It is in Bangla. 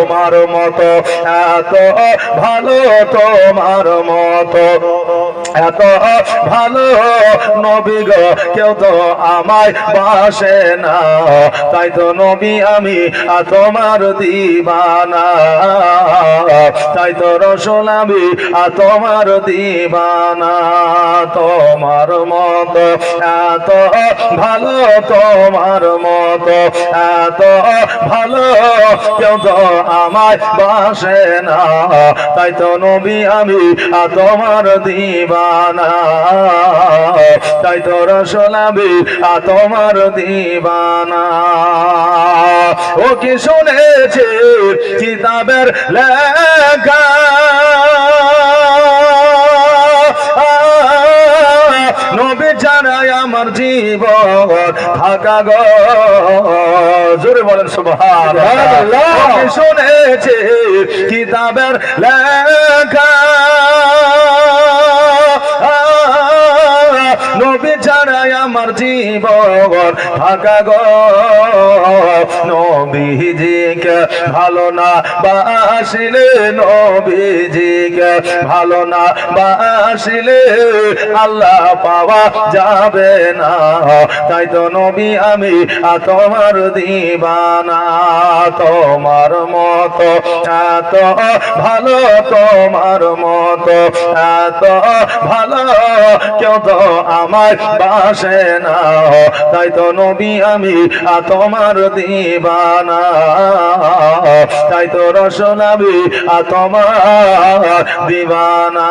তোমার মতো, এত ভালো তোমার মতো, এত ভালো নবী গো কেউ তো আমায় বাসে না, তাই তো নবী আমি তোমার দিবানা, তাই তো রসুল আমি তোমার দিবানা। তোমার মতো এত ভালো, তোমার মতো এত ভালো কেউ তো আমায় বাসে না, তাই তো নবী আমি তোমার দিবানা, তাই তো রসুল আমি তোমার দিবানা। ও কি শুনেছি কিতাবের লেখা, নবী ছাড়াই আমার জীবন থাকা গো, জোরে বলেন সুবহানাল্লাহ। শুনেছি কিতাবের লেখা, নবী ছাড়াই আমার জীবন থাকা গো, নবীজিকে ভালো না বাসিলে, নবীজিকে ভালো না বাসিলে আল্লাহ পাওয়া যাবে না, তাই তো নবী আমি তোমার দিবানা। তোমার মতো এত ভালো, তোমার মতো এত ভালো কেউ তো আমায় বাসে না, তাই তো নবী আমি তোমার দিবানা, তাই তো রসুল আমি তোমার দিবানা।